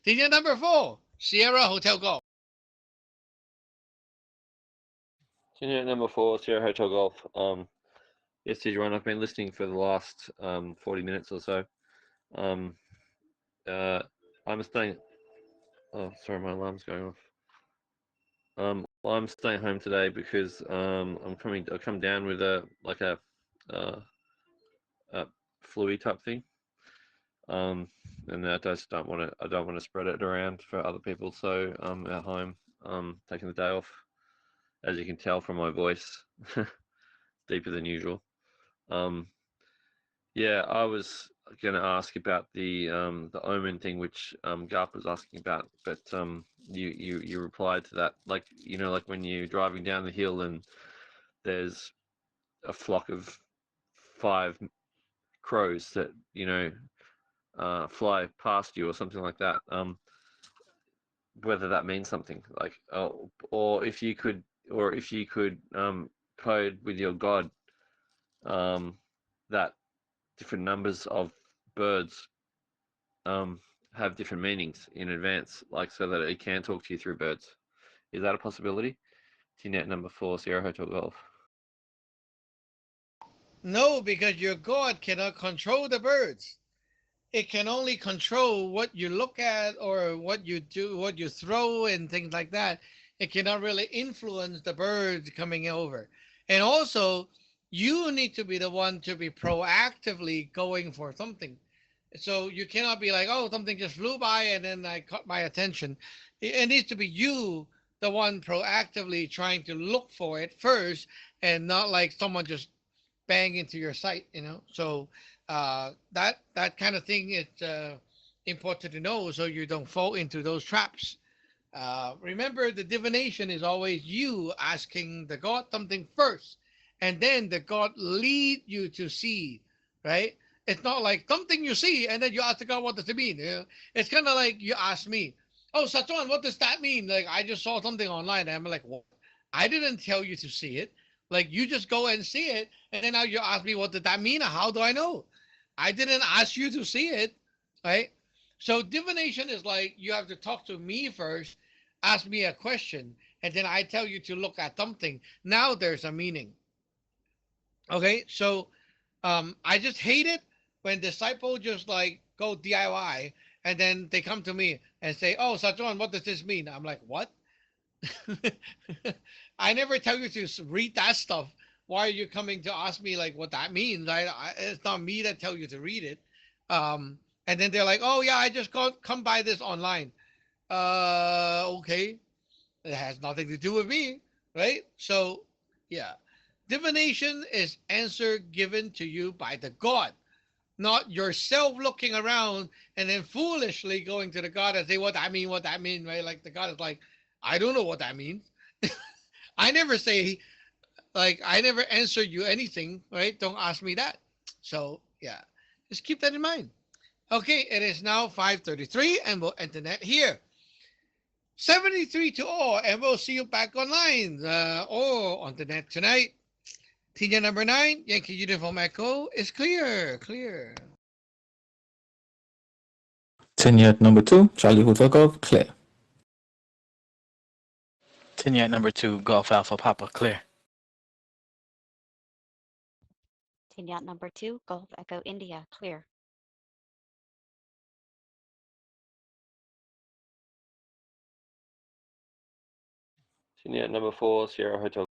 Linear number 4, Sierra Hotel Golf. Unit number 4, Sierra Hotel Golf. Yes, Ron, I've been listening for the last 40 minutes or so. Um, I'm staying. Oh, sorry, my alarm's going off. Well, I'm staying home today because I come down with a flu type thing. And I just don't want to. I don't want to spread it around for other people. So I'm at home, taking the day off. As you can tell from my voice, deeper than usual. Yeah, I was going to ask about the omen thing, which Garth was asking about, but you replied to that, like like when you're driving down the hill and there's a flock of 5 crows that fly past you or something like that. Whether that means something like, or if you could, code with your god that different numbers of birds have different meanings in advance, like so that it can talk to you through birds. Is that a possibility? TNet number 4, Sierra Hotel Golf. No, because your God cannot control the birds. It can only control what you look at or what you do, what you throw, and things like that. It cannot really influence the birds coming over. And also, you need to be the one to be proactively going for something. So you cannot be like, oh, something just flew by and then I caught my attention. It needs to be you, the one proactively trying to look for it first, and not like someone just bang into your sight. So that kind of thing is important to know so you don't fall into those traps. Remember, the divination is always you asking the god something first, and then the god lead you to see, right? It's not like something you see and then you ask the god what does it mean. It's kind of like you ask me, oh, Satuan, what does that mean? Like I just saw something online and I'm like, what? I didn't tell you to see it. Like you just go and see it, and then now you ask me what did that mean? How do I know? I didn't ask you to see it, right? So divination is like you have to talk to me first, ask me a question, and then I tell you to look at something. Now there's a meaning. Okay, so I just hate it when disciples just like go DIY and then they come to me and say, "Oh, Sajon, what does this mean?" I'm like, "What?" I never tell you to read that stuff. Why are you coming to ask me like what that means? It's not me that tell you to read it. And then they're like, "Oh yeah, I just got come by this online." Okay, it has nothing to do with me, right? So, yeah, divination is answer given to you by the God, not yourself looking around and then foolishly going to the God and say, what that mean, right? Like the God is like, I don't know what that means. I never say, like, I never answer you anything, right? Don't ask me that. So, yeah, just keep that in mind. Okay, it is now 5:33 and we'll end the net here. 73 to all, and we'll see you back online or on the net tonight. TJ number 9, Yankee Uniform Echo is clear, clear. Tenured number 2, Charlie Hotel Golf, clear. Tinyak number 2, Golf Alpha Papa, clear. Tin Yacht number 2, Golf Echo India, clear. Tin Yacht number 4, Sierra Hotel